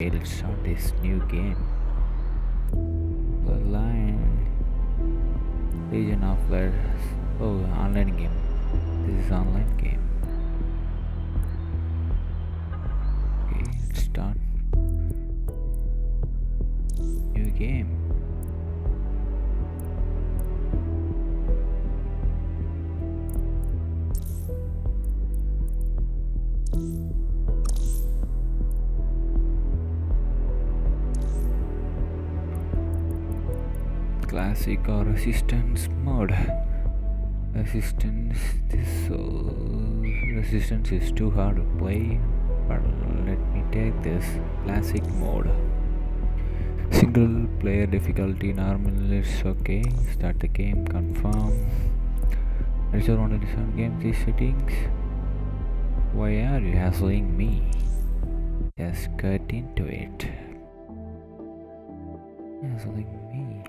Okay, let's start this new game. Bloodline Legion of Flares. Oh, online game. This is online game. Okay, let's start new game. Classic or resistance mode. Resistance. Resistance is too hard to play, but let me take this classic mode. Single player difficulty normal. It's okay. Start the game. Confirm. I just want to listen game these settings. Why are you hassling me? Just get into it. Hassling me.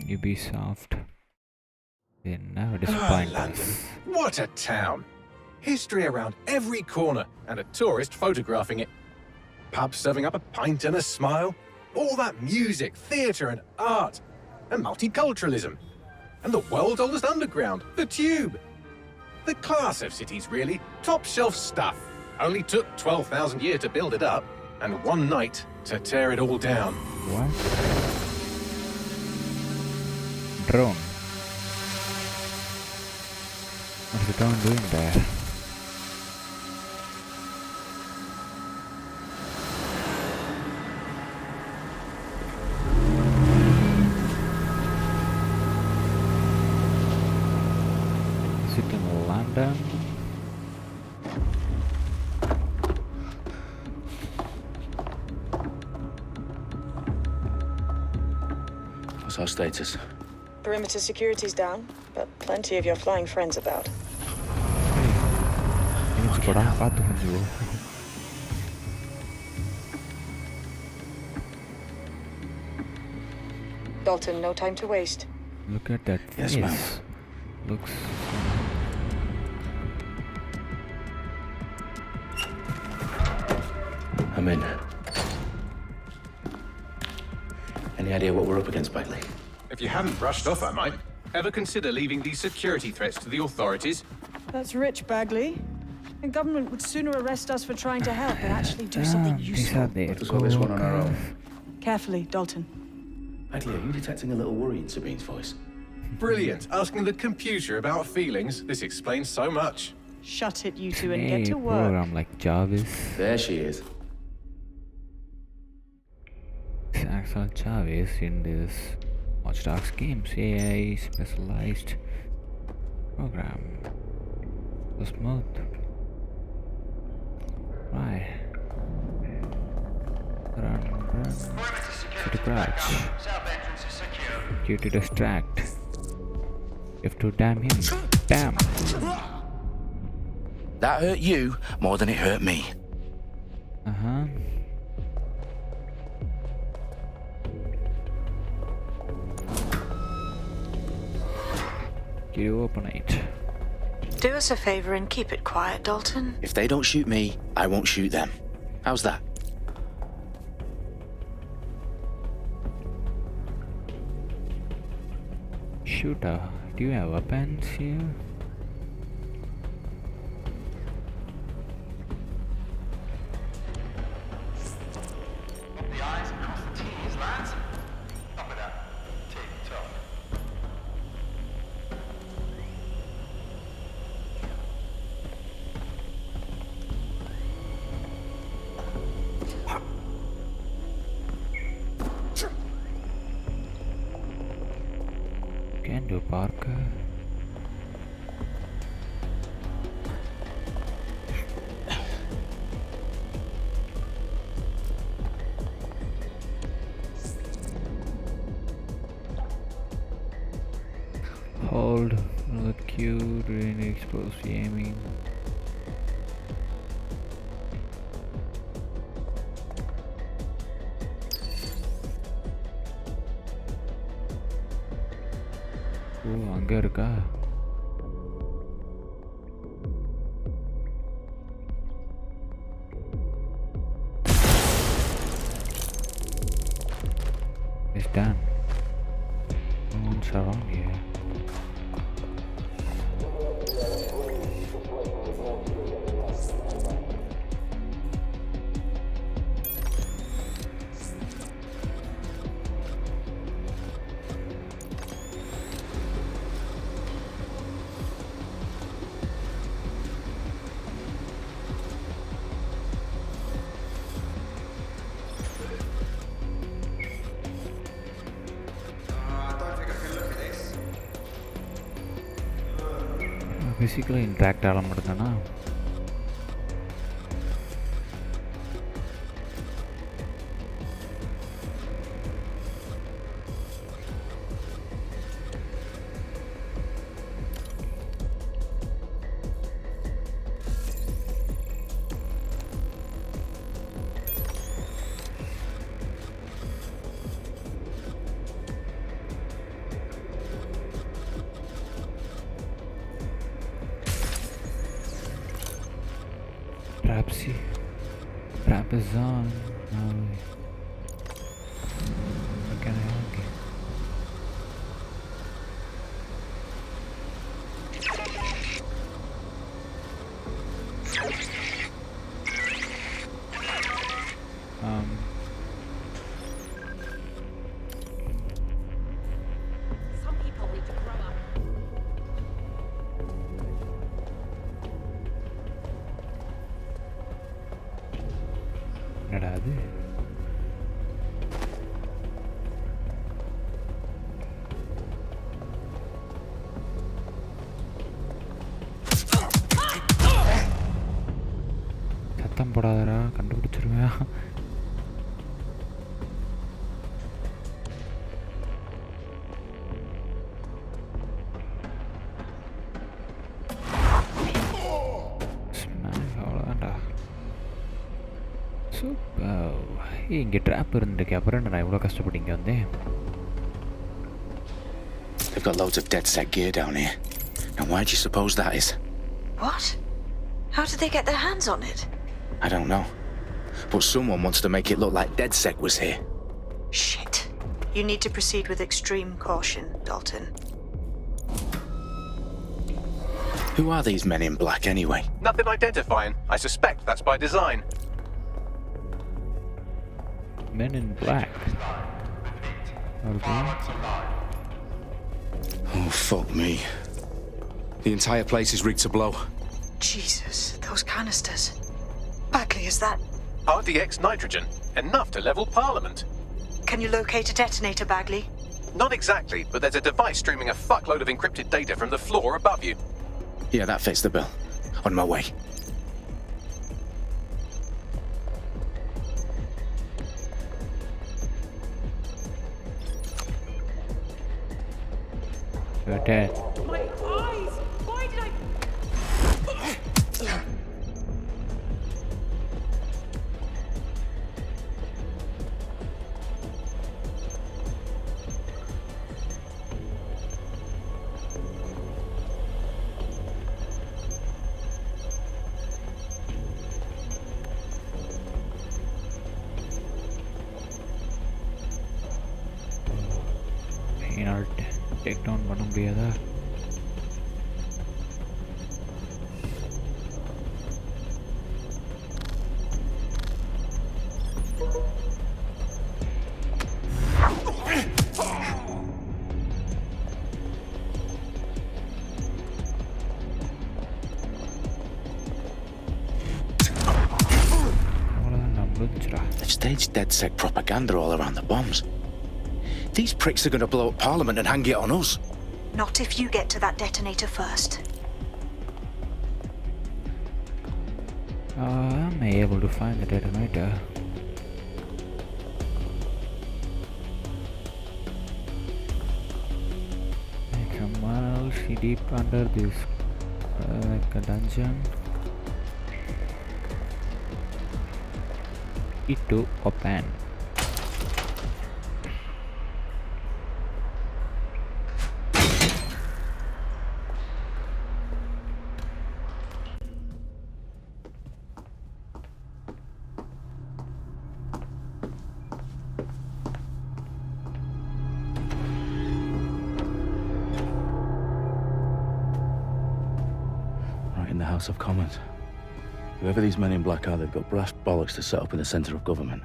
Ubisoft. They never disappoint London. us. What a town! History around every corner and a tourist photographing it. Pubs serving up a pint and a smile. All that music, theatre and art. And multiculturalism. And the world's oldest underground, the Tube. The class of cities, really. Top shelf stuff. Only took 12,000 years to build it up, and one night to tear it all down. What? Drone. What's the drone doing there? Is it in London? What's our status? Perimeter security's down, but plenty of your flying friends about. Ini sekolah apa tuh dulu? Dalton, no time to waste. Look at that face. Yes, ma'am. Looks. I'm in. Any idea what we're up against, Bagley? If you hadn't brushed off, I might. Ever consider leaving these security threats to the authorities? That's rich, Bagley. The government would sooner arrest us for trying to help than actually do something These are useful. their Let us go this one on our own. Carefully, Dalton. Bagley, are you detecting a little worry in Sabine's voice? Brilliant. Asking the computer about feelings. This explains so much. Shut it, you two, and Hey, get to work. program like Jarvis. There she is. It's Axel Jarvis in this Watch Dogs games. AI specialized program. So smooth. Right. Run. To the garage. Q to distract. F to damn him. Damn. That hurt you more than it hurt me. Uh-huh. Can you open it? Do us a favor and keep it quiet, Dalton. If they don't shoot me, I won't shoot them. How's that? Shooter, do you have weapons here? The I's across the T's, lads. Top of that. Tick-tock. Can do, Parker. Hold the Q during exposed aiming. ஓ அங்கே இருக்கா? It's done. No one's around here. ஃபிசிக்கலாக interact ஆக மட்டும்தானா? Trap is on. Now what can I help you? Some people need to grow up. என்னடா அது? சத்தம் போடாதடா, கண்டுபிடிச்சிருவேன். அவ்வளோதான்டா. Super. இங்கே drop இருந்துருக்கு. அப்புறம் நான் இவ்வளோ கஷ்டப்பட்டு இங்கே வந்தேன். They've got loads of DedSec gear down here. And why do you suppose that is? What? How did they get their hands on it? I don't know. But someone wants to make it look like DedSec was here. Shit. You need to proceed with extreme caution, Dalton. Who are these men in black anyway? Nothing identifying. I suspect that's by design. Men in black. Okay. Oh, fuck me. The entire place is rigged to blow. Jesus, those canisters. Bagley, is that... RDX nitrogen. Enough to level Parliament. Can you locate a detonator, Bagley? Not exactly, but there's a device streaming a fuckload of encrypted data from the floor above you. Yeah, that fits the bill. On my way. You're dead. My eyes! Why did I... என்னால் take down பண்ண முடியாதா? அவ்வளோதான், நான் முடிஞ்சிடா. They've staged DedSec propaganda all around the bombs. These pricks are going to blow up Parliament and hang it on us. Not if you get to that detonator first. Am I able to find the detonator? Someone else deep under this, like a dungeon. It to open. House of Commons. Whoever these men in black are, they've got brass bollocks to set up in the centre of government.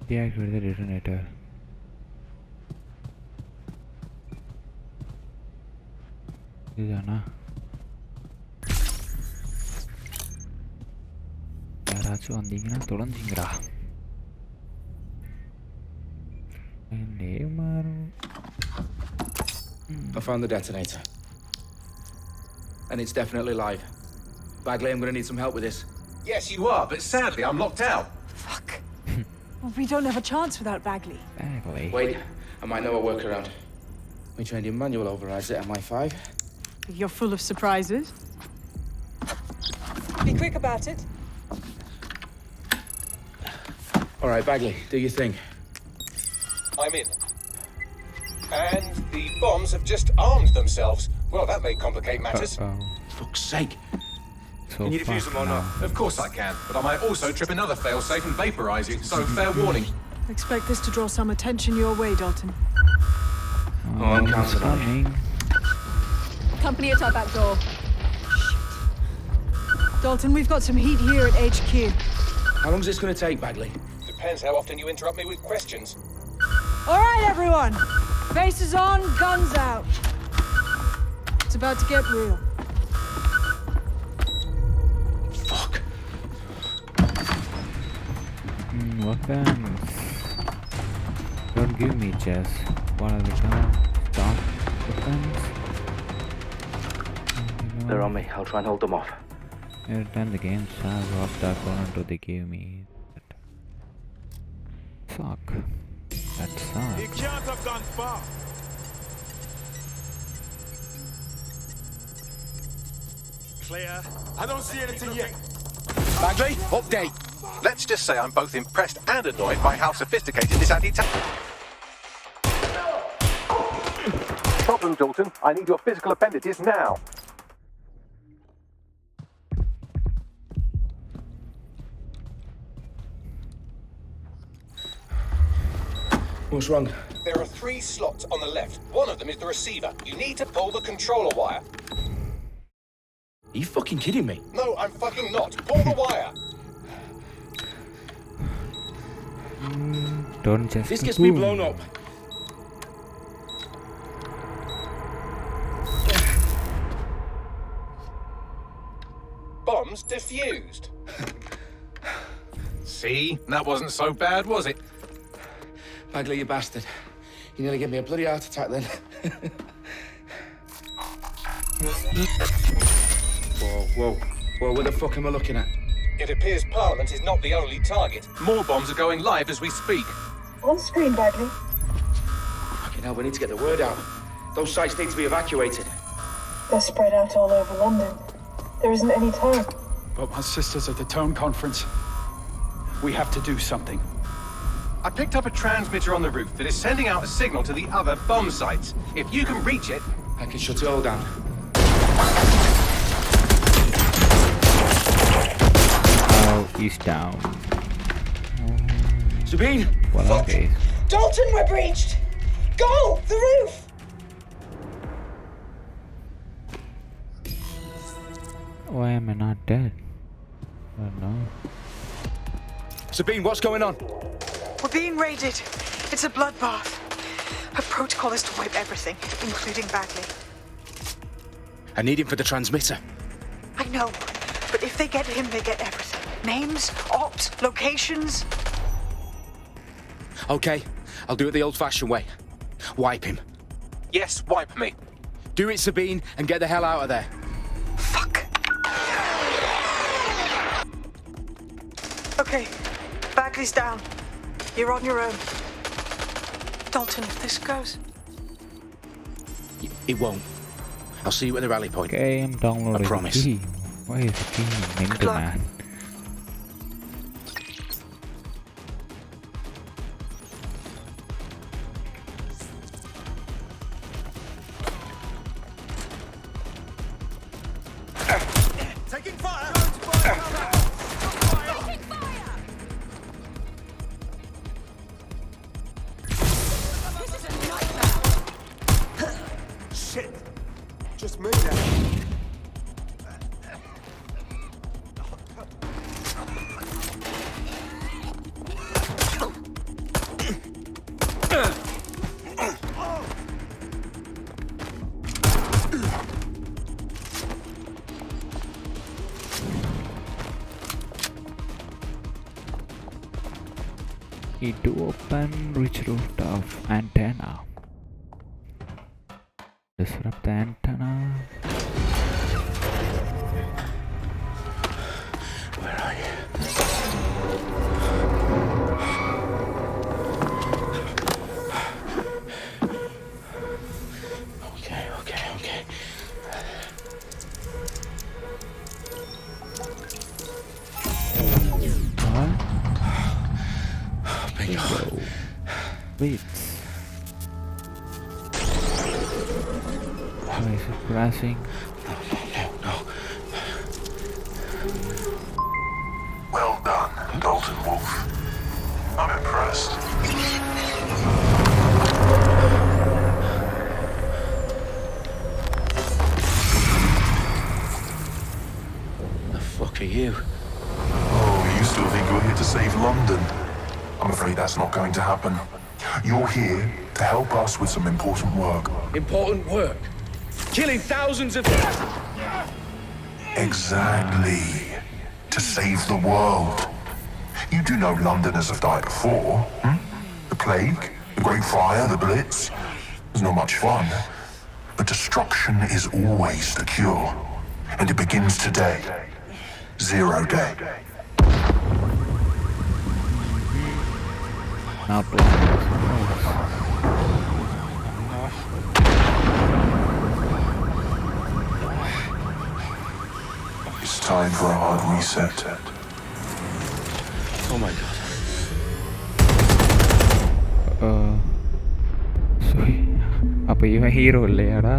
Deactivate the detonator. இதுதானா? யாராச்சும் வந்தீங்கன்னா தொலைஞ்சிங்கடா. I found the detonator. And it's definitely live. Bagley, I'm gonna need some help with this. Yes, you are, but sadly I'm locked out. Fuck. Well, we don't have a chance without Bagley. Bagley. Wait, I might know a workaround. We trained in manual overrides at MI5. You're full of surprises. Be quick about it. All right, Bagley, do your thing. I'm in. And the bombs have just armed themselves. Well, that may complicate matters. Fuck's sake. So Can you defuse them or not? Of course I can, but I might also trip another failsafe and vaporize you, so fair warning. Expect this to draw some attention your way, Dalton. Oh, I'm counting on it. Company at our back door. Dalton, we've got some heat here at HQ. How long's this gonna take, Bagley? Depends how often you interrupt me with questions. All right, everyone. Faces on, guns out. It's about to get real. Fuck. Weapons. Don't give me chess. What are the guns? Stop weapons. They're on me. I'll try and hold them off. Every time the game starts, what the opponent do they give me? Suck. That sucks. He can't have gone far. Clear. I don't see anything yet. Bagley, update. Let's just say I'm both impressed and annoyed by how sophisticated this anti-tank... Problem, Dalton. I need your physical appendages now. What's wrong? There are 3 slots on the left. One of them is the receiver. You need to pull the controller wire. Are you fucking kidding me? No, I'm fucking not. Pull the wire. Don't just. This gets me blown up. Bombs defused. See? That wasn't so bad, was it? Bagley, you bastard. You nearly gave me a bloody heart attack then. Whoa. What the fuck am I looking at? It appears Parliament is not the only target. More bombs are going live as we speak. On screen, Bagley. Fucking hell, we need to get the word out. Those sites need to be evacuated. They're spread out all over London. There isn't any time. But my sister's at the town conference. We have to do something. I picked up a transmitter on the roof that is sending out a signal to the other bomb sites. If you can reach it... I can shut it all down. Oh, he's down. Sabine! Well, okay. Dalton, we're breached! Go! The roof! Why am I not dead? I don't know. Sabine, what's going on? We're being raided. It's a bloodbath. Her protocol is to wipe everything, including Bagley. I need him for the transmitter. I know, but if they get him, they get everything. Names, ops, locations. Okay, I'll do it the old-fashioned way. Wipe him. Yes, wipe me. Do it, Sabine, and get the hell out of there. Fuck. Okay, Bagley's down. You're on your own. Dalton, if this goes... It won't. I'll see you at the rally point. Okay, I'm downloading. I promise. The game. Why is the game into man? Taking fire! Just me now. Need to open reach rooftop antenna. Disrupt the antenna. Where are you? Okay. Bingo. Wait. Why is it crashing? No. Well done, Dalton Wolf. I'm impressed. The fuck are you? Oh, you still think you're here to save London? I'm afraid that's not going to happen. You're here to help us with some important work. Important work. Killing thousands of... Exactly. To save the world. You do know Londoners have died before, hmm? The plague, the Great Fire, the Blitz. It's not much fun. But destruction is always the cure. And it begins today. 0 day. Now It's time for a hard reset. Oh my god. அப்ப இவன் hero இல்லையாடா?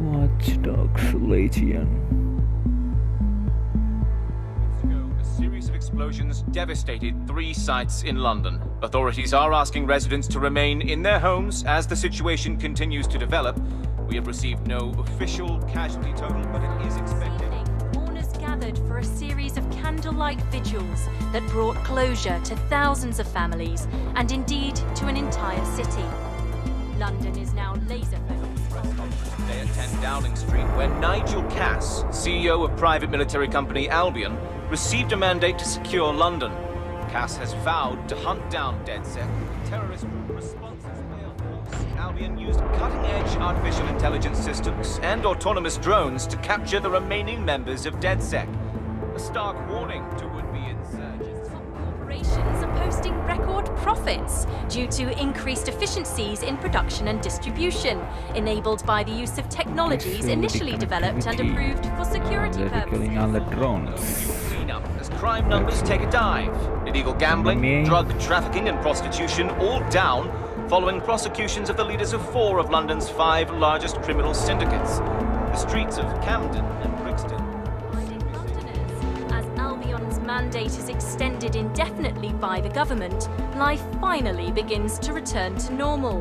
Watch Dogs Legion. A series of explosions devastated 3 sites in London. Authorities are asking residents to remain in their homes as the situation continues to develop. We have received no official casualty total, but it is expected. Mourners gathered for a series of candlelight vigils that brought closure to thousands of families and indeed to an entire city. London is now laser-focused. Press conference today at 10 Downing Street, where Nigel Cass, CEO of private military company Albion, received a mandate to secure London. Cass has vowed to hunt down DedSec. Terrorist responses failed. Albion used cutting-edge artificial intelligence systems and autonomous drones to capture the remaining members of DedSec. A stark warning to would-be insurgents. Corporations are posting record profits due to increased efficiencies in production and distribution, enabled by the use of technologies initially developed and approved for security They're killing all the drones. As crime numbers take a dive. Illegal gambling, drug trafficking and prostitution all down following prosecutions of the leaders of 4 of London's 5 largest criminal syndicates. The streets of Camden and Brixton. As Albion's mandate is extended indefinitely by the government, life finally begins to return to normal.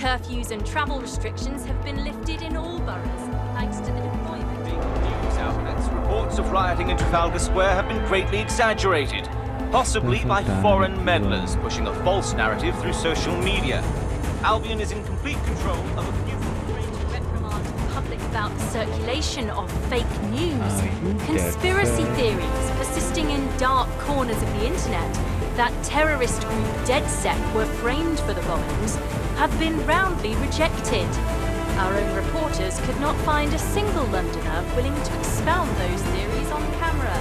Curfews and travel restrictions have been lifted in all boroughs, thanks to the deployment. News outlets, reports of rioting in Trafalgar Square have been greatly exaggerated, possibly by foreign meddlers pushing a false narrative through social media. Albion is in complete control of a few... reprimand the public about the circulation of fake news, conspiracy theories persisting in dark corners of the internet that terrorist group DedSec were framed for the bombings have been roundly rejected. Our own reporters could not find a single Londoner willing to expound those theories on camera.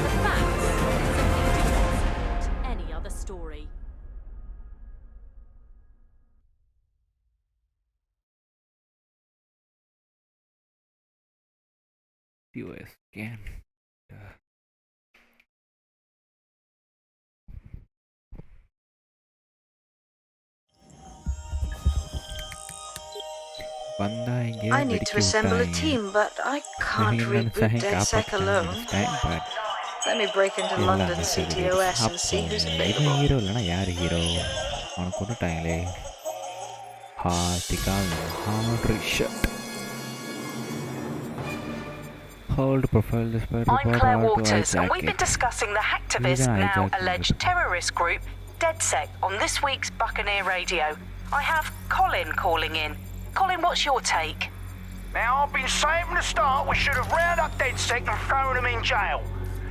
The facts simply do not support any other story. US scan. I need to assemble a team, but I can't reboot DedSec alone. Let me break into London CTOS and see who's available. Hero இல்லைனா யார் hero அவனை கொண்டுட்டாங்களே heart ரிஷட் Hold profile despite I'm report Claire all to Waters, and hijack we've been it. discussing the hacktivist, Even now hijacking alleged it. terrorist group, DedSec, on this week's Buccaneer Radio. I have Colin calling in. Colin, what's your take? Now, I've been saying from the start we should have rounded up DedSec and thrown them in jail.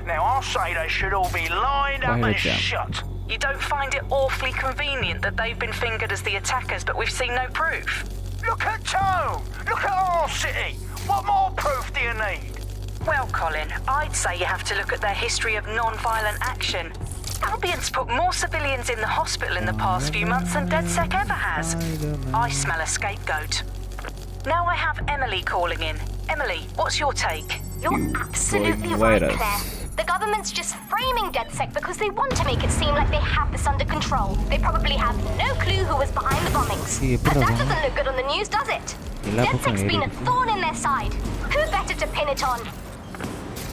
Now, I'll say they should all be lined up and shot. You don't find it awfully convenient that they've been fingered as the attackers, but we've seen no proof? Look at Tone! Look at our city! What more proof do you need? Well, Colin, I'd say you have to look at their history of non-violent action. Albion's put more civilians in the hospital in the past few months than DedSec ever has. I smell a scapegoat. Now I have Emily calling in. Emily, what's your take? You're absolutely right, Claire. The government's just framing DedSec because they want to make it seem like they have this under control. They probably have no clue who was behind the bombings. But that doesn't look good on the news, does it? DedSec's been a thorn in their side. Who better to pin it on?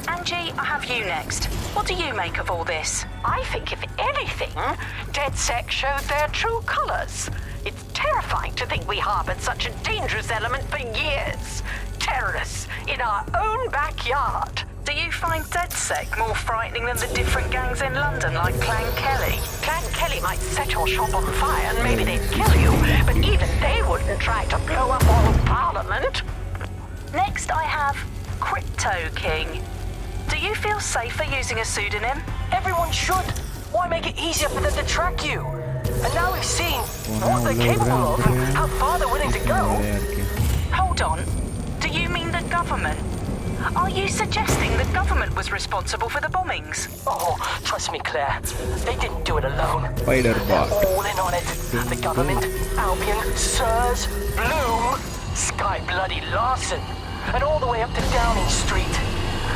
Angie, I have you next. What do you make of all this? I think, if anything, DedSec showed their true colors. It's terrifying to think we harbored such a dangerous element for years. Terrorists in our own backyard. Do you find DedSec more frightening than the different gangs in London, like Clan Kelly? Clan Kelly might set your shop on fire and maybe they'd kill you, but even they wouldn't try to blow up all of Parliament. Next, I have Crypto King. Do you feel safer using a pseudonym? Everyone should. Why make it easier for them to track you? And now we've seen what they're capable of and how far they're willing to go. Hold on. Do you mean the government? Are you suggesting the government was responsible for the bombings? Oh, trust me, Claire. They didn't do it alone. Spider bot. All in on it. The government, Albion, Sirs, Bloom, Sky Bloody Larson, and all the way up to Downing Street.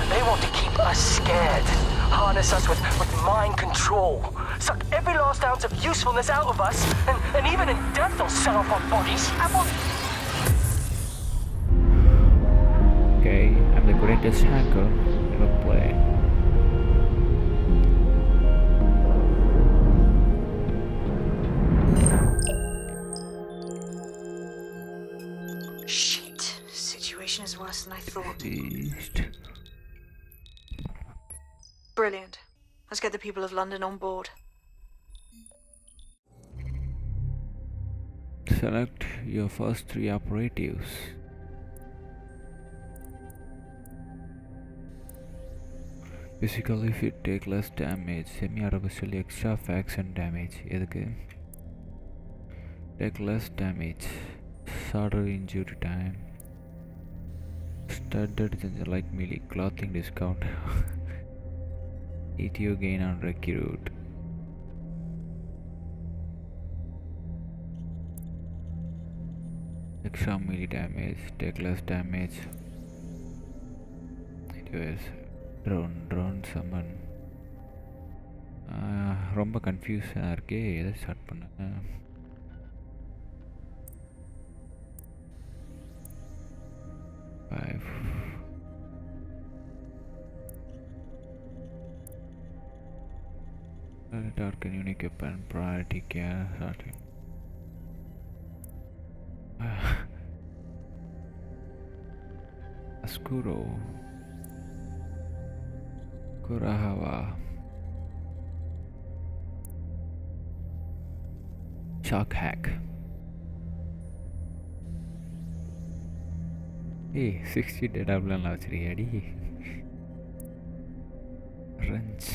They want to keep us scared, harness us with mind control, suck every last ounce of usefulness out of us, and even in death they'll sell off our bodies. Okay, I'm the greatest hacker ever played. Shit. Situation is worse than I thought. Brilliant. Let's get the people of London on board. Select your first 3 operatives. Basically, if you take less damage, semi-artificial extra faction damage. Take less damage, shorter injury time, studded like melee, clothing discount, ETO gain on recruit. Extra melee damage, take less damage. It was drone summon. ரொம்ப கன்ஃபியூஸாக இருக்கே, எதை start பண்ண? Dark and unique weapon, priority care, starting. Oscuro, Kurahawa, Shock Hack. Hey, 60 dead outline vachiriyadi. Wrench.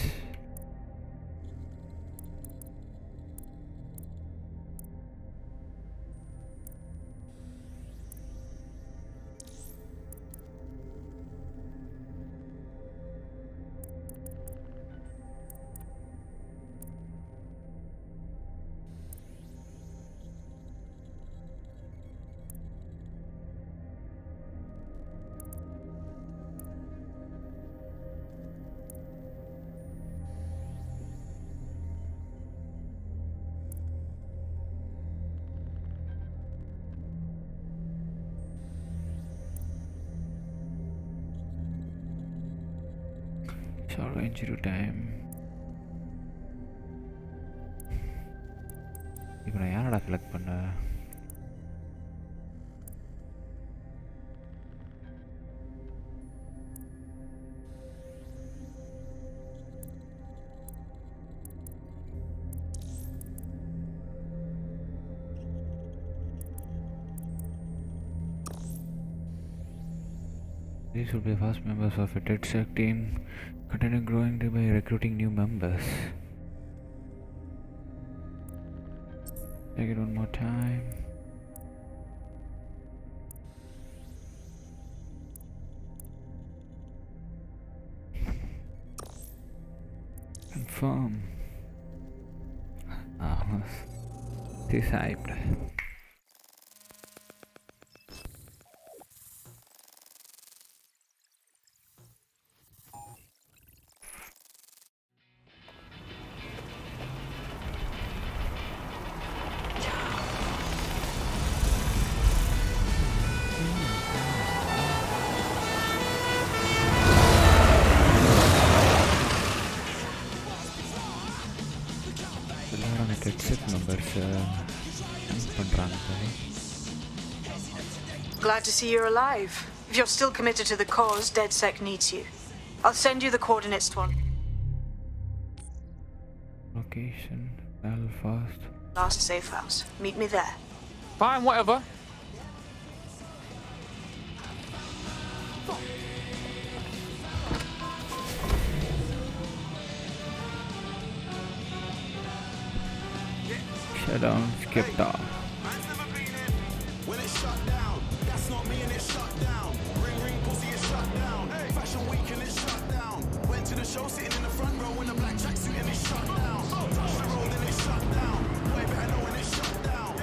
Short injury time. இப்போ நான் யாரடா select பண்ண? These will be first members of a DedSec team, continuing growing by recruiting new members. Take it one more time. Confirm. She's hyped. Glad to see you're alive. If you're still committed to the cause, DedSec needs you. I'll send you the coordinates to one. Location, Belfast. Last safe house. Meet me there. Fine, whatever. Shut down, skip down. When it's shut down, that's not me and it's shut down. Ring, pussy is shut down. Fashion week and it's shut down. Went to the show sitting in the front row in a black tracksuit and it's shut down. Touch the road and it's shut down. Way better know when it's shut down.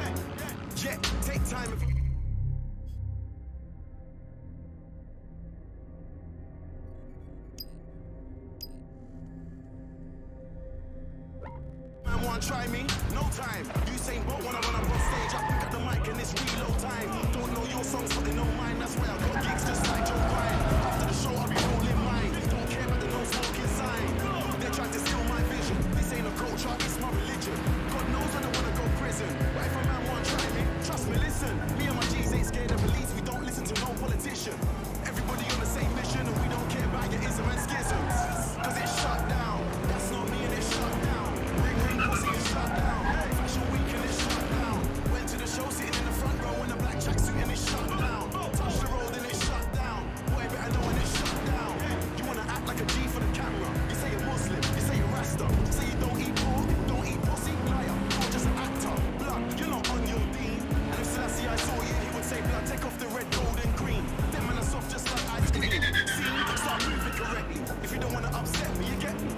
Yeah, take time if you... Man wanna try me? No time. Usain Bolt wanna run up on stage. I pick up the mic and it's reload time. Don't know your songs, but they know mine. That's why I got gigs just like Joe Ryan. After the show, I'll be rolling mine. Don't care about the no smoking sign. They tried to steal my vision. This ain't a culture, it's my religion. God knows I don't wanna go prison. But if a man wanna try me, trust me, listen. Me and my G's ain't scared of police. We don't listen to no politician. Everybody on the same mission, and we don't care about your ism and schisms. Cause it's shut down. That's not me and it's shut down. Ring, pussy is shut down. Fashion week and it's shut down. Went to the show sitting in the front row in a black tracksuit and it's shut down. Touch the road and it's shut down. Boy, better know when it's shut down. You wanna act like a G for the camera. You say you're Muslim, you say you're Rasta. Say you don't eat pork, don't eat pussy, liar. You're just an actor. Blood, you're not on your dean. And if Selassie I saw you, he would say, blood, take off the red, gold and green. Them man are soft just like ice cream. See, start moving correctly. If you don't wanna upset me, you get me.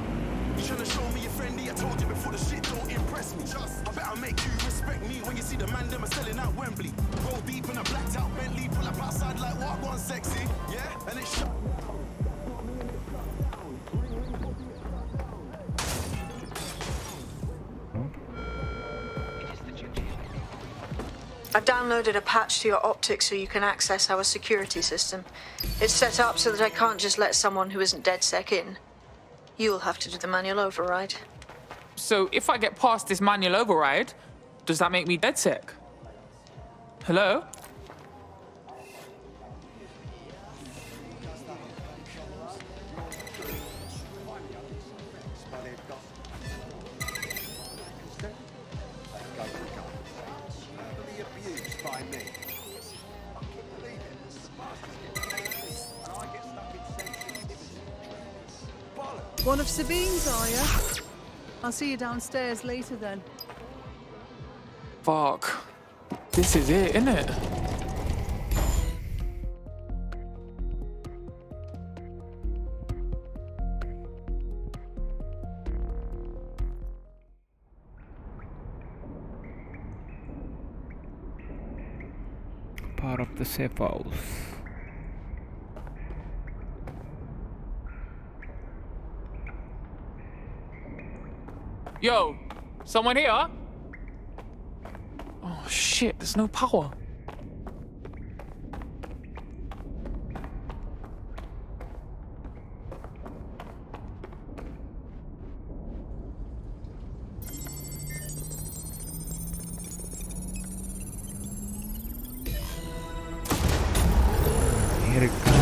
You tryna show me you're friendly, I told you before the shit don't impress me. I better make you respect me when you see the man them are selling out Wembley. Roll deep in a blacked out Bentley, pull up outside like what one sexy, yeah? And it's shut. I've downloaded a patch to your optics so you can access our security system. It's set up so that I can't just let someone who isn't DedSec in. You'll have to do the manual override. So if I get past this manual override, does that make me DedSec? Hello? One of Sabine's, are you? I'll see you downstairs later then. Fuck. This is it, innit? Part of the safe house. Yo, someone here? Oh shit, there's no power. Here it comes.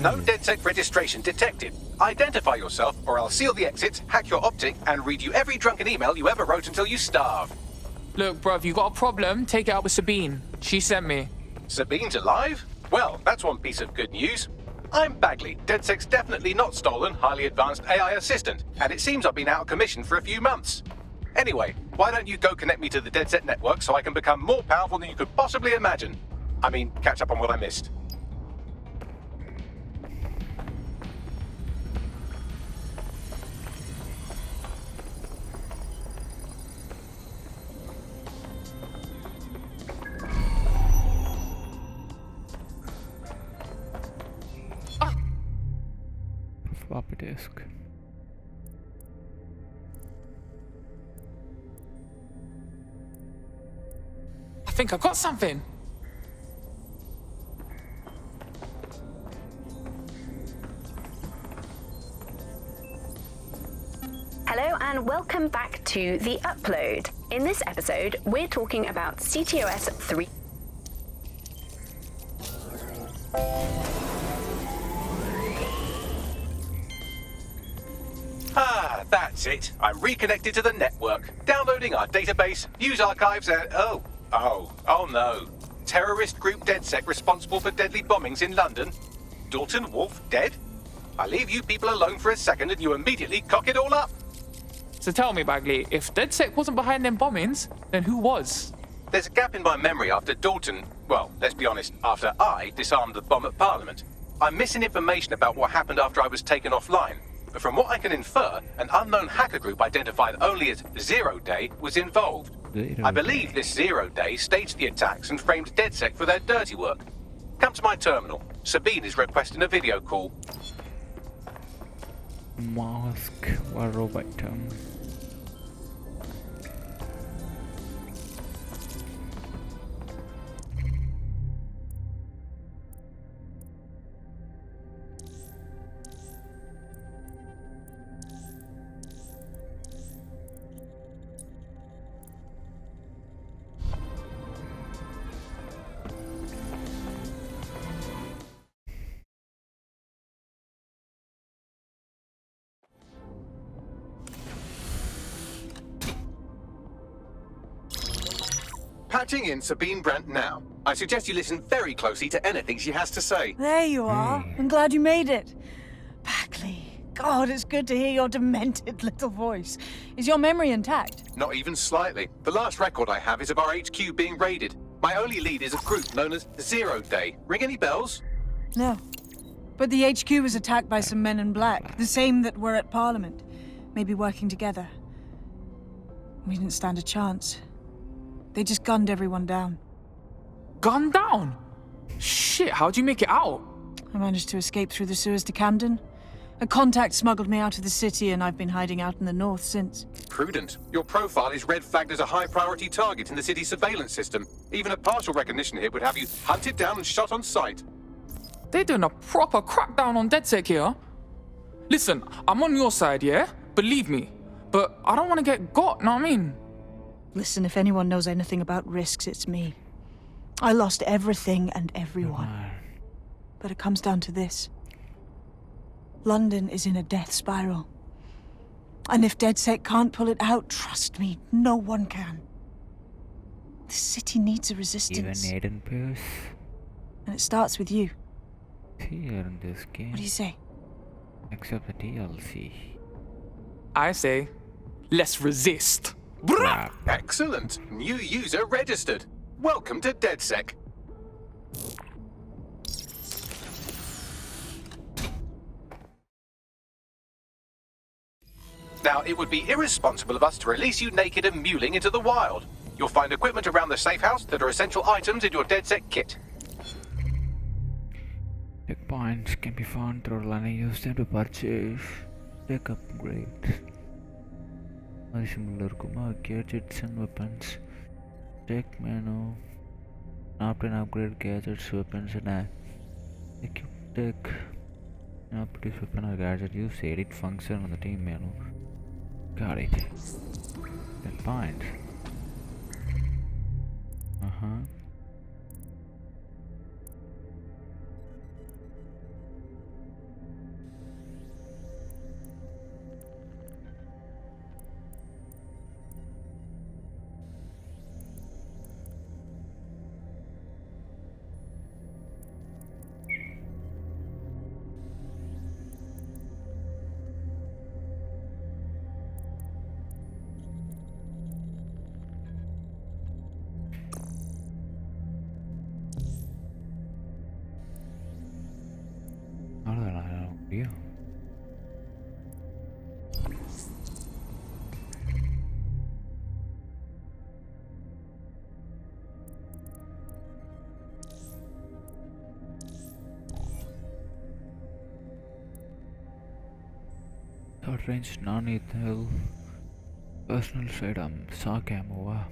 No DedSec registration detected. Identify yourself, or I'll seal the exits, hack your optic, and read you every drunken email you ever wrote until you starve. Look, bruv, you got a problem, take it out with Sabine. She sent me. Sabine's alive? Well, that's one piece of good news. I'm Bagley, DedSec's definitely not stolen, highly advanced AI assistant, and it seems I've been out of commission for a few months. Anyway, why don't you go connect me to the DedSec network so I can become more powerful than you could possibly imagine? I mean, catch up on what I missed. Floppy disk. I think I got something. Hello and welcome back to The Upload. In this episode, we're talking about CTOS 3. Ah, that's it. I'm reconnected to the network, downloading our database, news archives, and oh no. Terrorist group DedSec responsible for deadly bombings in London. Dalton Wolf dead? I leave you people alone for a second and you immediately cock it all up. So tell me, Bagley, if DedSec wasn't behind them bombings, then who was? There's a gap in my memory after Dalton, well, let's be honest, after I disarmed the bomb at Parliament. I'm missing information about what happened after I was taken offline. But from what I can infer, an unknown hacker group identified only as Zero Day was involved. I believe this Zero Day staged the attacks and framed DedSec for their dirty work. Come to my terminal. Sabine is requesting a video call. Mask or robot term. Patching in Sabine Brandt now. I suggest you listen very closely to anything she has to say. There you are. I'm glad you made it. Bagley, God, it's good to hear your demented little voice. Is your memory intact? Not even slightly. The last record I have is of our HQ being raided. My only lead is a group known as Zero Day. Ring any bells? No. But the HQ was attacked by some men in black, the same that were at Parliament. Maybe working together. We didn't stand a chance. They just gunned everyone down. Gunned down? Shit, how'd you make it out? I managed to escape through the sewers to Camden. A contact smuggled me out of the city and I've been hiding out in the north since. Prudent. Your profile is red flagged as a high-priority target in the city's surveillance system. Even a partial recognition hit would have you hunted down and shot on sight. They're doing a proper crackdown on DedSec here. Listen, I'm on your side, yeah? Believe me. But I don't want to get got, know what I mean? Listen, if anyone knows anything about risks, it's me. I lost everything and everyone. But it comes down to this. London is in a death spiral. And if DedSec can't pull it out, trust me, no one can. The city needs a resistance. Even Aiden Pierce. And it starts with you. Here in this game. What do you say? Except the DLC. I say, let's resist. Brah! Excellent. New user registered. Welcome to DedSec. Now, it would be irresponsible of us to release you naked and mewling into the wild. You'll find equipment around the safe house that are essential items in your DedSec kit. Checkpoints can be found through line use them to purchase tech upgrades. Similar gadgets and weapons. Tech menu. Often upgrade gadgets, weapons, and equip tech. Produce weapon or gadget. Use edit function on the team menu. Got it. Then find. you. Short range non-lethal personal sidearm SAC ammo.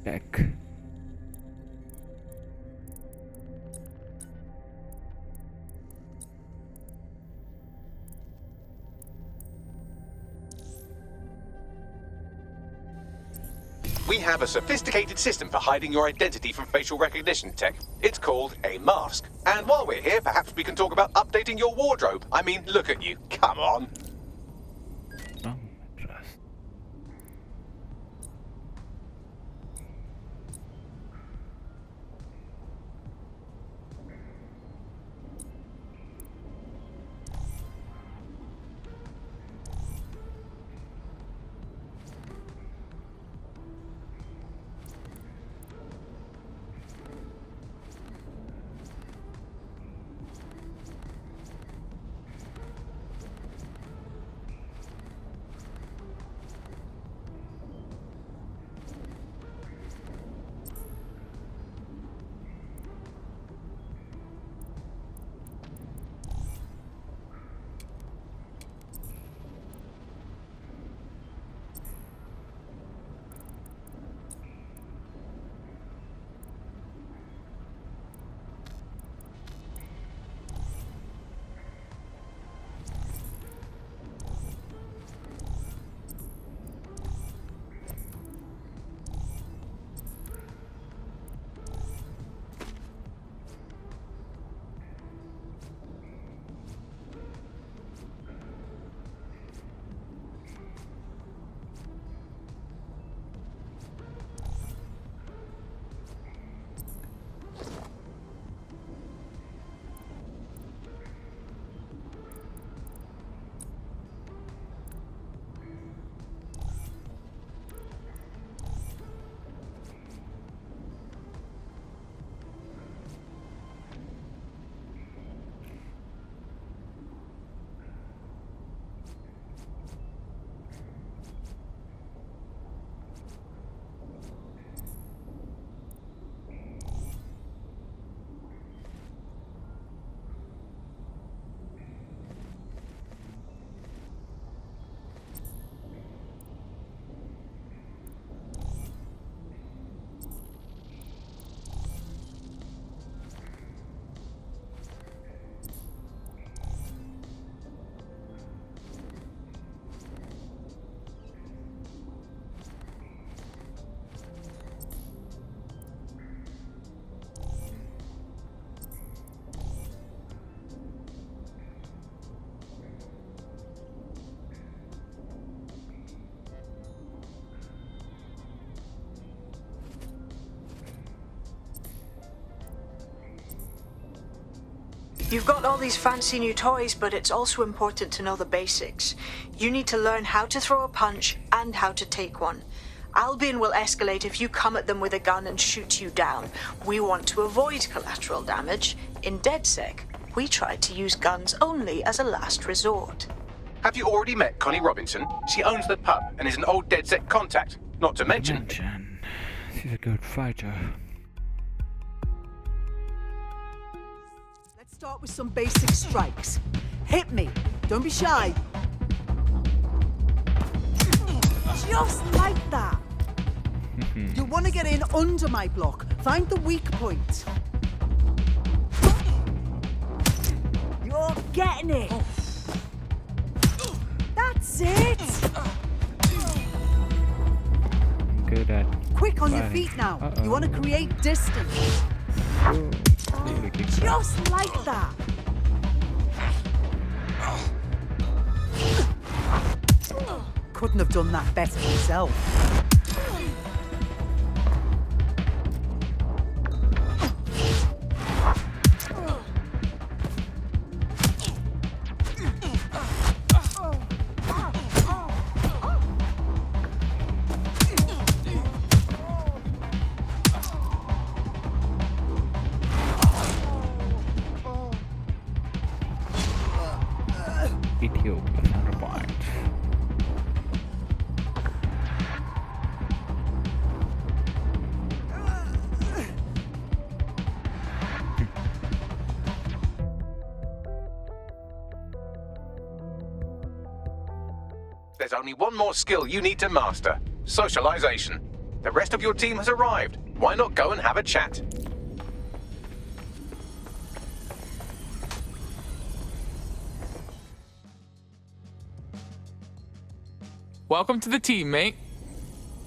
Tech. We have a sophisticated system for hiding your identity from facial recognition tech. It's called a mask. And while we're here, perhaps we can talk about updating your wardrobe. I mean, look at you. Come on. You've got all these fancy new toys, but it's also important to know the basics. You need to learn how to throw a punch and how to take one. Albion will escalate if you come at them with a gun and shoot you down. We want to avoid collateral damage. In DedSec, we try to use guns only as a last resort. Have you already met Connie Robinson? She owns the pub and is an old DedSec contact. Not to mention... She's a good fighter. Let's start with some basic strikes. Hit me. Don't be shy. Just like that. You want to get in under my block. Find the weak point. You're getting it. That's it. Good at Quick on your fighting. feet now. You want to create distance. Just like that. Couldn't have done that better himself. PTO plus 100 points. There's only one more skill you need to master: socialization. The rest of your team has arrived. Why not go and have a chat? Welcome to the team, mate.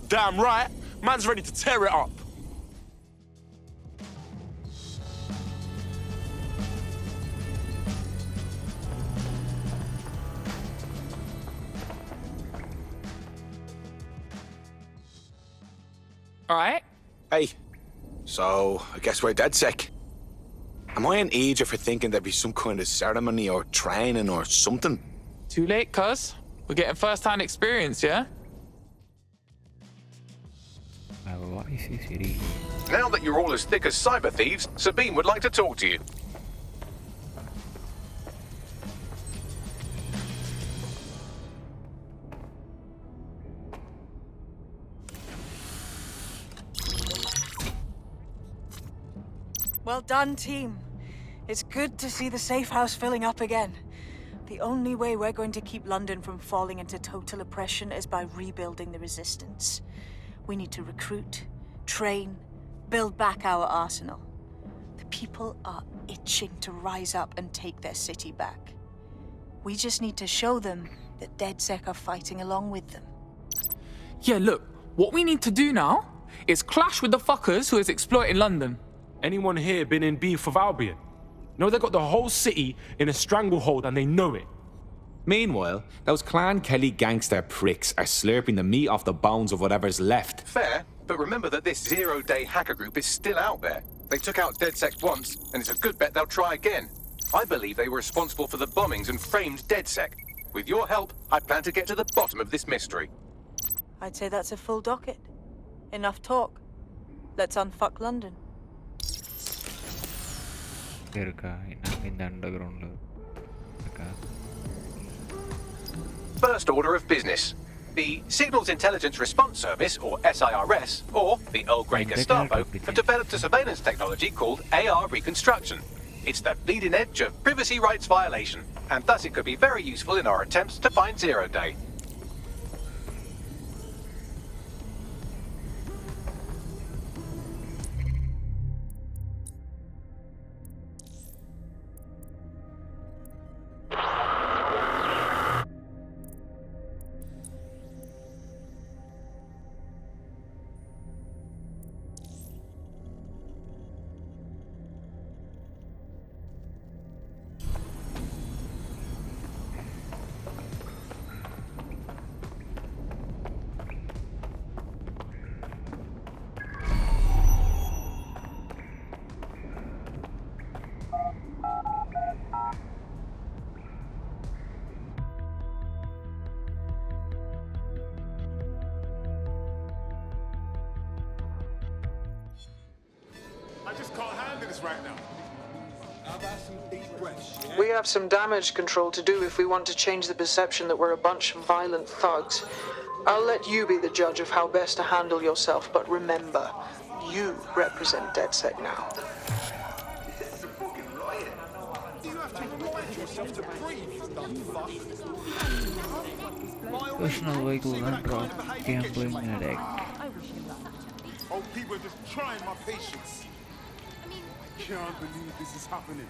Damn right. Man's ready to tear it up. All right. Hey, so I guess we're dead sick. Am I an idiot for thinking there'd be some kind of ceremony or training or something? Too late, cuz. We're getting first-hand experience, yeah? My voice is ready. Now that you're all as thick as cyber thieves, Sabine would like to talk to you. Well done, team. It's good to see the safe house filling up again. The only way we're going to keep London from falling into total oppression is by rebuilding the resistance. We need to recruit, train, build back our arsenal. The people are itching to rise up and take their city back. We just need to show them that DedSec are fighting along with them. Yeah, look, what we need to do now is clash with the fuckers who is exploiting London. Anyone here been in beef with Albion? No, they got the whole city in a stranglehold and they know it. Meanwhile, those Clan Kelly gangster pricks are slurping the meat off the bones of whatever's left. Fair, but remember that this zero-day hacker group is still out there. They took out DedSec once, and it's a good bet they'll try again. I believe they were responsible for the bombings and framed DedSec. With your help, I plan to get to the bottom of this mystery. I'd say that's a full docket. Enough talk. Let's unfuck London. First order of business. The Signals Intelligence Response Service, or SIRS, or the Earl Grey Gestapo, have developed a surveillance technology called AR Reconstruction. It's the bleeding edge of privacy rights violation, and thus it could be very useful in our attempts to find Zero Day. I just can't handle this right now. I've had some deep breaths, yeah? We have some damage control to do if we want to change the perception that we're a bunch of violent thugs. I'll let you be the judge of how best to handle yourself, but remember, you represent DedSec now. This is a fucking riot. You have to remind yourself to breathe, you dumb fuck. Personal vehicle and drop gambling addict. Old people are just trying my patience. I can't believe this is happening.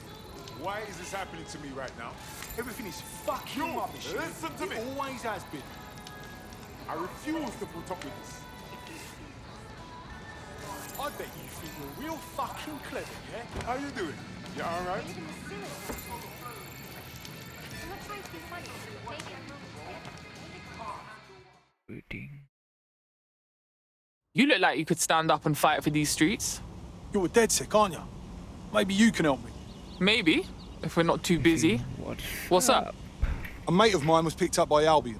Why is this happening to me right now? Everything is fucking rubbish. Listen to me. It always has been. I refuse to put up with this. I bet you think you're real fucking clever, yeah? How you doing? You alright? You look like you could stand up and fight for these streets. You're a DedSec, aren't you? Maybe you can help me. Maybe, if we're not too busy. What's up? A mate of mine was picked up by Albion.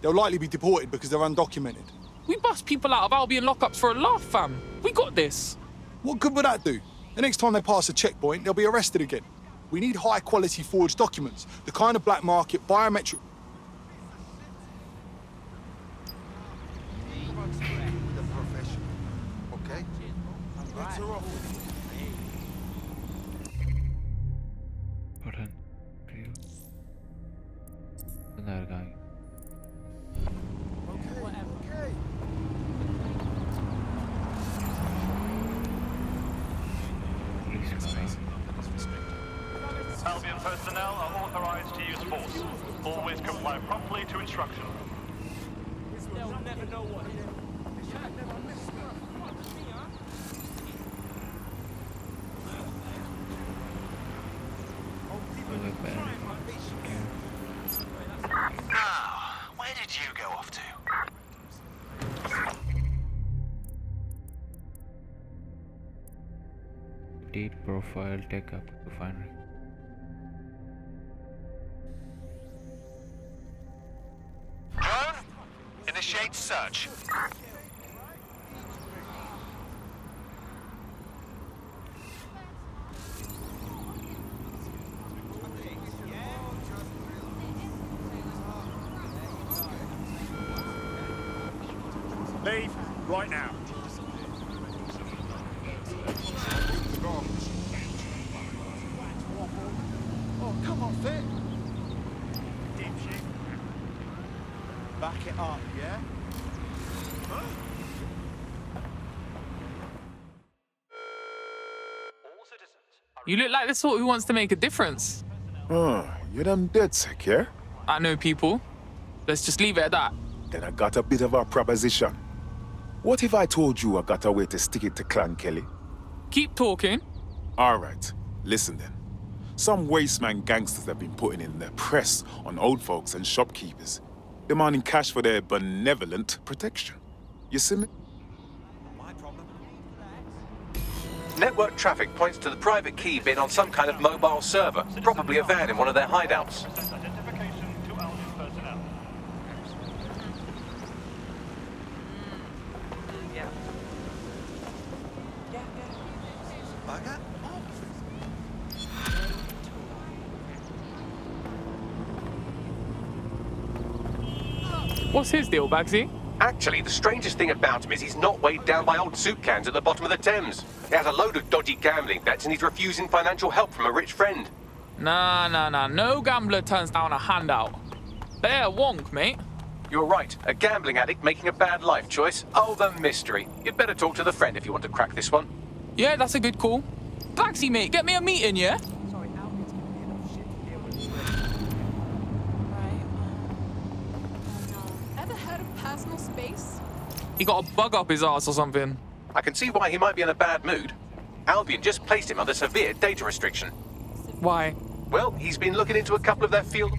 They'll likely be deported because they're undocumented. We bust people out of Albion lockups for a laugh, fam. We got this. What good would that do? The next time they pass a checkpoint, they'll be arrested again. We need high-quality forged documents, the kind of black market biometric... Okay? Better off. Albion personnel are authorized to use force. Always comply promptly to instruction. They'll never know what. Now, where did you go off to? Update profile, tech up refinery. Drone, initiate search. Leave right now. Oh, come on, Fit. Back it up, yeah? You look like the sort who wants to make a difference. Oh, you're them DedSec, yeah? I know people. Let's just leave it at that. Then I got a bit of a proposition. What if I told you I got a way to stick it to Clan Kelly? Keep talking. All right, listen then. Some wasteman gangsters have been putting in their press on old folks and shopkeepers, demanding cash for their benevolent protection. You see me? Network traffic points to the private key bin on some kind of mobile server, probably a van in one of their hideouts. What's his deal, Bagsy? Actually, the strangest thing about him is he's not weighed down by old soup cans at the bottom of the Thames. He has a load of dodgy gambling debts and he's refusing financial help from a rich friend. Nah. No gambler turns down a handout. They're wonk, mate. You're right. A gambling addict making a bad life choice. Oh, the mystery. You'd better talk to the friend if you want to crack this one. Yeah, that's a good call. Bagsy, mate, get me a meeting, yeah? Personal space? He got a bug up his ass or something. I can see why he might be in a bad mood. Albion just placed him under severe data restriction. Why? Well, he's been looking into a couple of their field...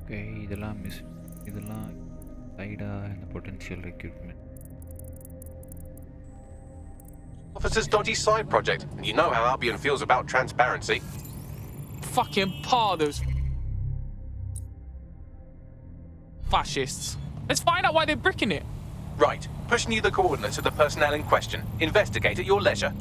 Okay, இதெல்லாம் side and the potential recruitment. Officer's dodgy side project. You know how Albion feels about transparency. Fucking par those fascists. Let's find out why they're bricking it. Right. Pushing you the coordinates of the personnel in question. Investigate at your leisure.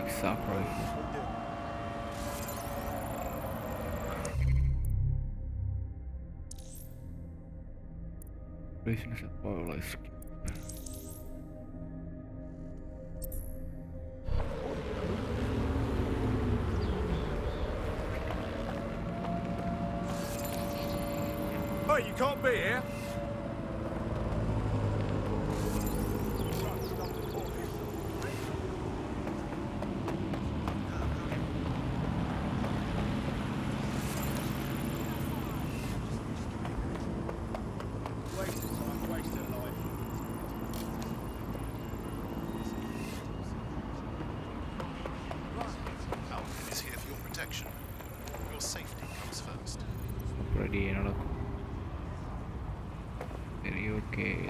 Sorry. Business at Boiler Skip. Oh, you can't be here. Alvin is here for your protection. Your safety comes first. Ready, another. Very okay.